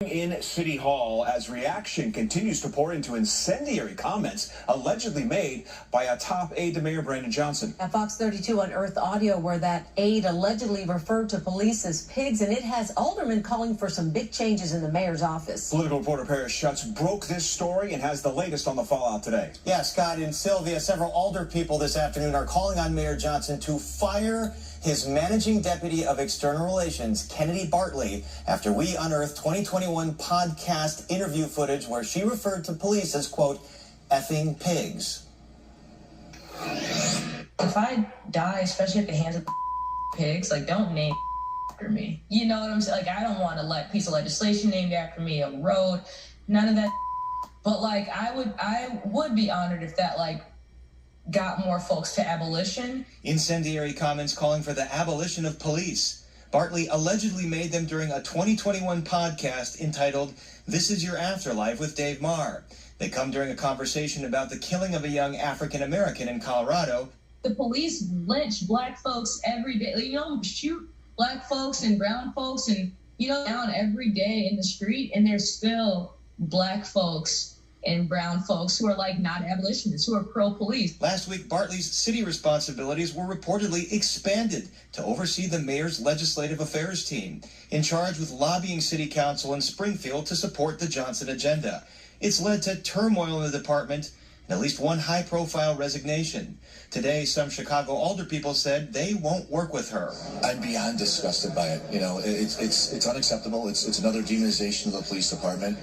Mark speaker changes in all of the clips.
Speaker 1: In City Hall as reaction continues to pour into incendiary comments allegedly made by a top aide to Mayor Brandon Johnson.
Speaker 2: At Fox 32 unearthed audio where that aide allegedly referred to police as pigs, and it has aldermen calling for some big changes in the mayor's office.
Speaker 1: Political reporter Paris Schutz broke this story and has the latest on the fallout today.
Speaker 3: Yeah, Scott and Sylvia, several alder people this afternoon are calling on Mayor Johnson to fire his managing deputy of external relations, Kennedy Bartley, after we unearthed 2021 podcast interview footage where she referred to police as, quote, effing pigs.
Speaker 4: If I die, especially at the hands of pigs, like, don't name after me. You know what I'm saying? Like, I don't want a piece of legislation named after me, a road, none of that. But, like, I would be honored if that, like, got more folks to abolition.
Speaker 5: Incendiary comments calling for the abolition of police. Bartley allegedly made them during a 2021 podcast entitled This Is Your Afterlife with Dave Marr. They come during a conversation about the killing of a young African American in Colorado.
Speaker 4: The police lynch black folks every day. You know, shoot black folks and brown folks and, you know, down every day in the street, and there's still black folks and brown folks who are like not abolitionists, who are pro-police.
Speaker 5: Last week, Bartley's city responsibilities were reportedly expanded to oversee the mayor's legislative affairs team, in charge with lobbying city council in Springfield to support the Johnson agenda. It's led to turmoil in the department and at least one high-profile resignation. Today, some Chicago alderpeople said they won't work with her.
Speaker 6: I'm beyond disgusted by it. You know, it's unacceptable. It's another demonization of the police department.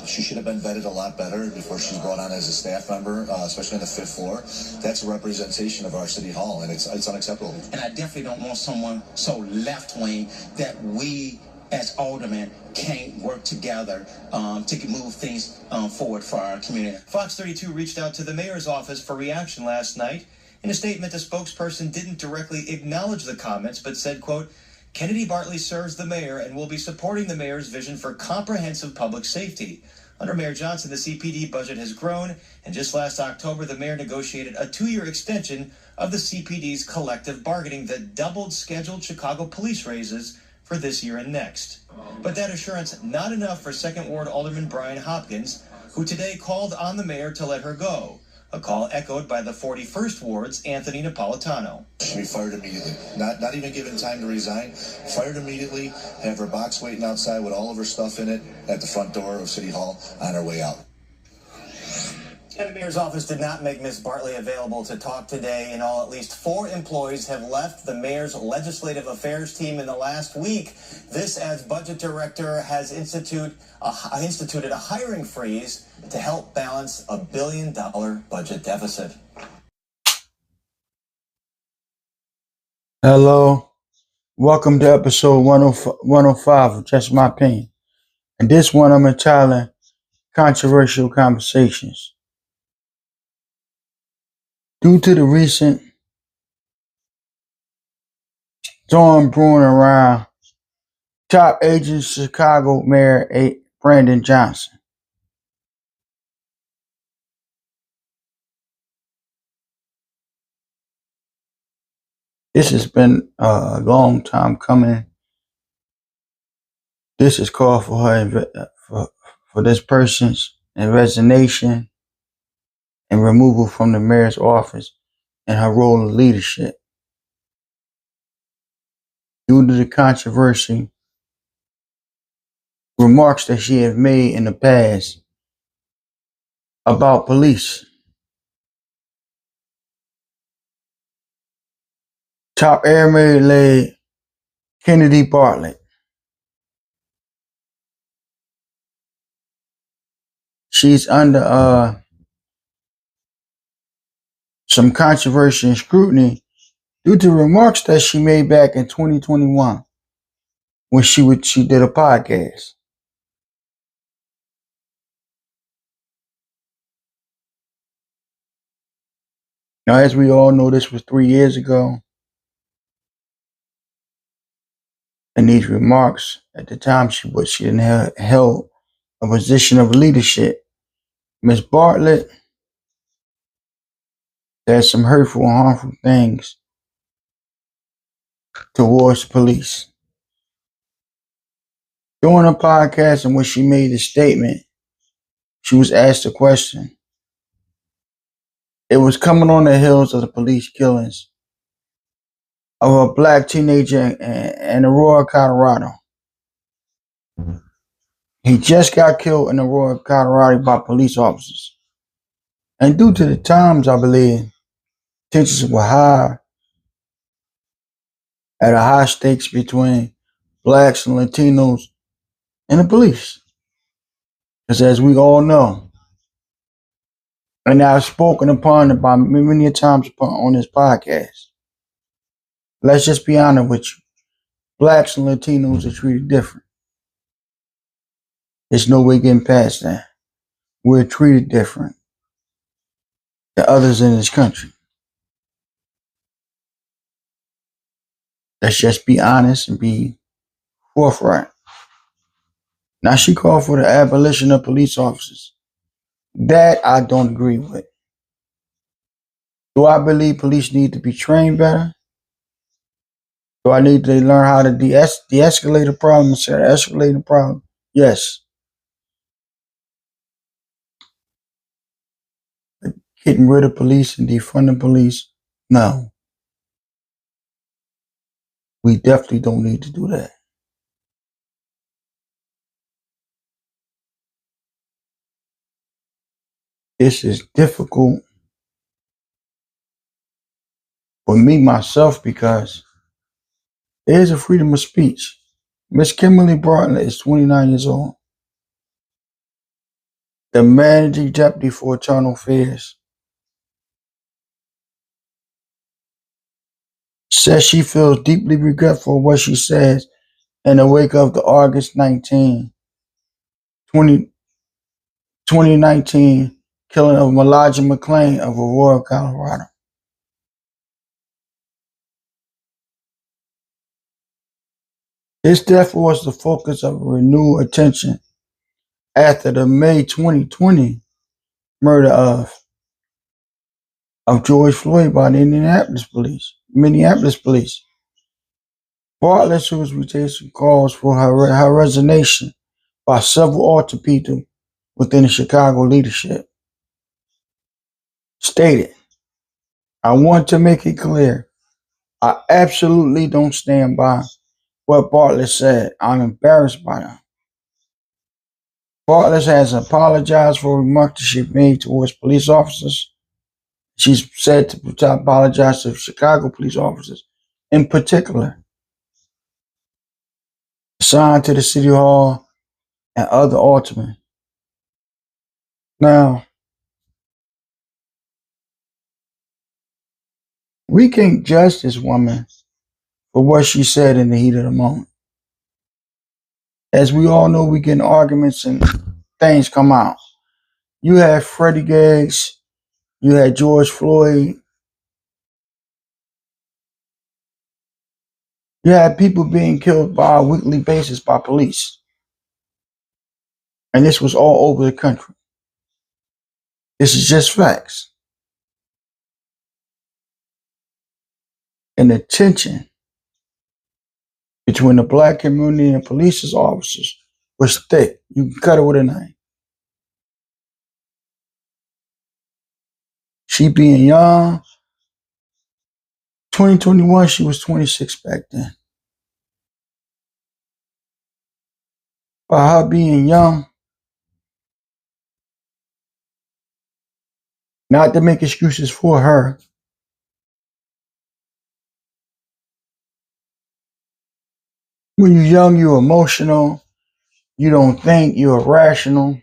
Speaker 6: She should have been vetted a lot better before she's brought on as a staff member, especially on the 5th floor. That's a representation of our city hall, and it's unacceptable.
Speaker 7: And I definitely don't want someone so left-wing that we as aldermen can't work together to move things forward for our community.
Speaker 5: Fox 32 reached out to the mayor's office for reaction last night. In a statement, the spokesperson didn't directly acknowledge the comments, but said, quote, Kennedy Bartley serves the mayor and will be supporting the mayor's vision for comprehensive public safety. Under Mayor Johnson, the CPD budget has grown, and just last October, the mayor negotiated a 2-year extension of the CPD's collective bargaining that doubled scheduled Chicago police raises for this year and next. But that assurance not enough for 2nd Ward Alderman Brian Hopkins, who today called on the mayor to let her go, a call echoed by the 41st Ward's Anthony Napolitano.
Speaker 6: She should be fired immediately. Not even given time to resign. Fired immediately, have her box waiting outside with all of her stuff in it at the front door of City Hall on her way out.
Speaker 3: And the mayor's office did not make Ms. Bartley available to talk today. In all, at least 4 employees have left the mayor's legislative affairs team in the last week. This as budget director has instituted a hiring freeze to help balance a $1 billion budget deficit.
Speaker 8: Hello, welcome to episode 105 of Just My Opinion. And this one I'm entitling Controversial Conversations. Due to the recent storm brewing around top agent Chicago Mayor Brandon Johnson, this has been a long time coming. This is called for her for this person's resignation and removal from the mayor's office and her role in leadership. Due to the controversy, remarks that she had made in the past about police. Top airmaid lady Kennedy Bartlett. She's under some controversy and scrutiny due to remarks that she made back in 2021 when she did a podcast. Now, as we all know, this was 3 years ago. And these remarks, at the time, she didn't held a position of leadership. Ms. Bartlett there's some hurtful and harmful things towards police. During a podcast in which she made a statement, she was asked a question. It was coming on the heels of the police killings of a black teenager in Aurora, Colorado. He just got killed in Aurora, Colorado by police officers. And due to the times, I believe, tensions were high at a high stakes between blacks and Latinos and the police. Because as we all know, and I've spoken upon it by many times on this podcast, let's just be honest with you. Blacks and Latinos are treated different. There's no way getting past that. We're treated different than others in this country. Let's just be honest and be forthright. Now, she called for the abolition of police officers. That I don't agree with. Do I believe police need to be trained better? Do I need to learn how to de-escalate a problem instead of escalating a problem? Yes. But getting rid of police and defunding police? No. We definitely don't need to do that. This is difficult for me, myself, because there is a freedom of speech. Miss Kimberly Bartley is 29 years old. The managing deputy for internal affairs says she feels deeply regretful of what she says in the wake of the August 19, 2019 killing of Elijah McClain of Aurora, Colorado. His death was the focus of renewed attention after the May 2020 murder of George Floyd by the Minneapolis police. Bartley, whose reputation calls for her resignation by several altar people within the Chicago leadership, stated, "I want to make it clear, I absolutely don't stand by what Bartlett said. I'm embarrassed by them." Bartlett has apologized for remarks she made towards police officers. She's said to apologize to Chicago police officers, in particular, assigned to the City Hall and other aldermen. Now, we can't judge this woman for what she said in the heat of the moment. As we all know, we get in arguments and things come out. You had Freddie Gaggs, you had George Floyd, you had people being killed by a weekly basis by police. And this was all over the country. This is just facts. And the tension between the black community and police officers was thick. You can cut it with a knife. She being young, 2021, she was 26 back then. By her being young, not to make excuses for her, when you're young, you're emotional, you don't think, you're irrational.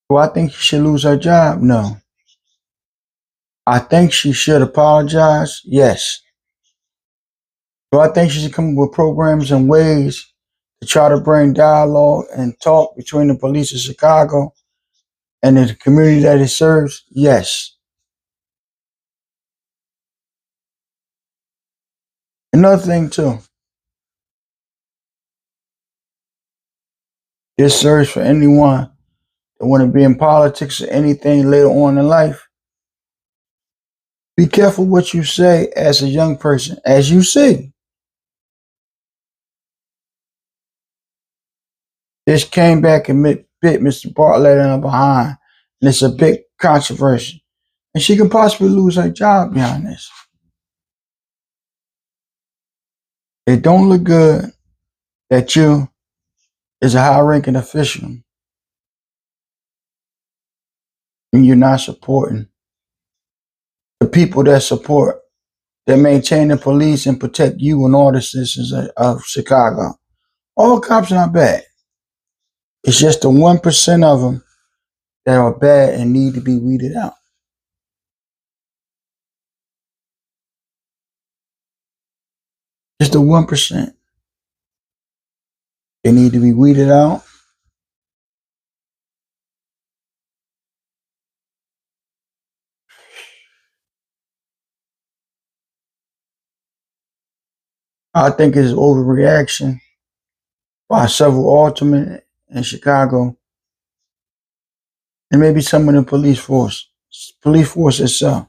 Speaker 8: Do I think she should lose her job? No. I think she should apologize? Yes. Do I think she should come up with programs and ways to try to bring dialogue and talk between the police of Chicago and the community that it serves? Yes. Another thing too, this serves for anyone that want to be in politics or anything later on in life. Be careful what you say as a young person. As you see, this came back and bit Mr. Bartlett in her behind. And it's a big controversy. And she could possibly lose her job behind this. It don't look good that you, as a high-ranking official, and you're not supporting the people that maintain the police and protect you and all the citizens of Chicago. All cops are not bad. It's just the 1% of them that are bad and need to be weeded out. Just the 1%. They need to be weeded out. I think it's overreaction by several aldermen in Chicago and maybe some of the police force itself.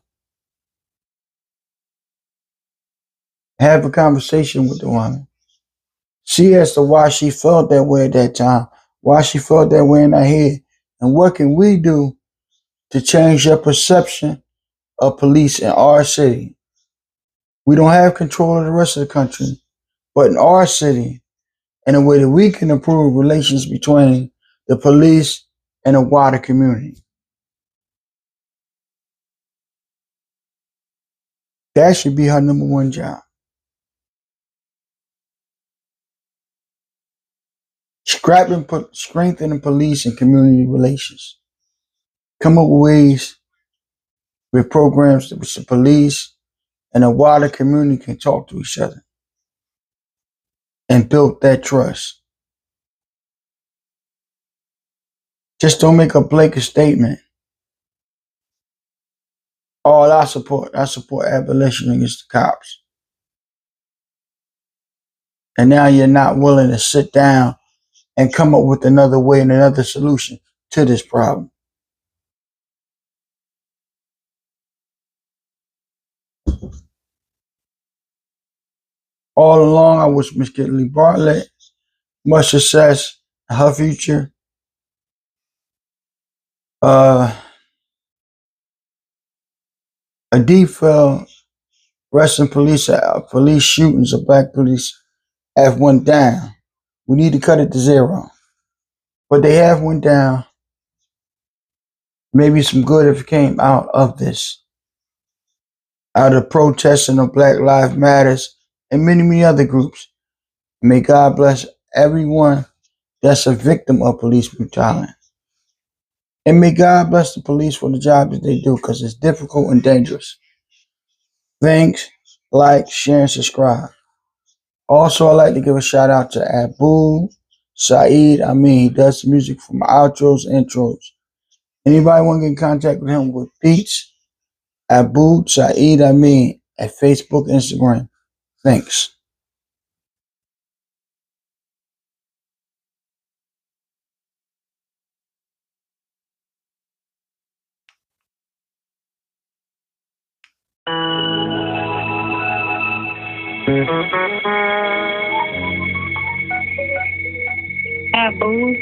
Speaker 8: Have a conversation with the woman. See as to why she felt that way at that time, why she felt that way in her head, and what can we do to change your perception of police in our city. We don't have control of the rest of the country, but in our city, in a way that we can improve relations between the police and the wider community. That should be her number one job. Strengthening police and community relations. Come up with ways with programs that the police and the wider community can talk to each other and build that trust. Just don't make a blanket statement. All I support abolition against the cops. And now you're not willing to sit down and come up with another way and another solution to this problem. All along, I wish Miss Kitty Bartlett much success in her future. A deep felt recent police shootings of black police have went down. We need to cut it to 0. But they have went down. Maybe some good if it came out of this. Out of protesting of Black Lives Matters and many, many other groups. May God bless everyone that's a victim of police brutality. And may God bless the police for the job that they do, because it's difficult and dangerous. Thanks, like, share, and subscribe. Also, I'd like to give a shout out to Abu Saeed. He does the music for my outros and intros. Anybody want to get in contact with him with beats? Abu Saeed at Facebook, Instagram. Thanks.
Speaker 9: Abu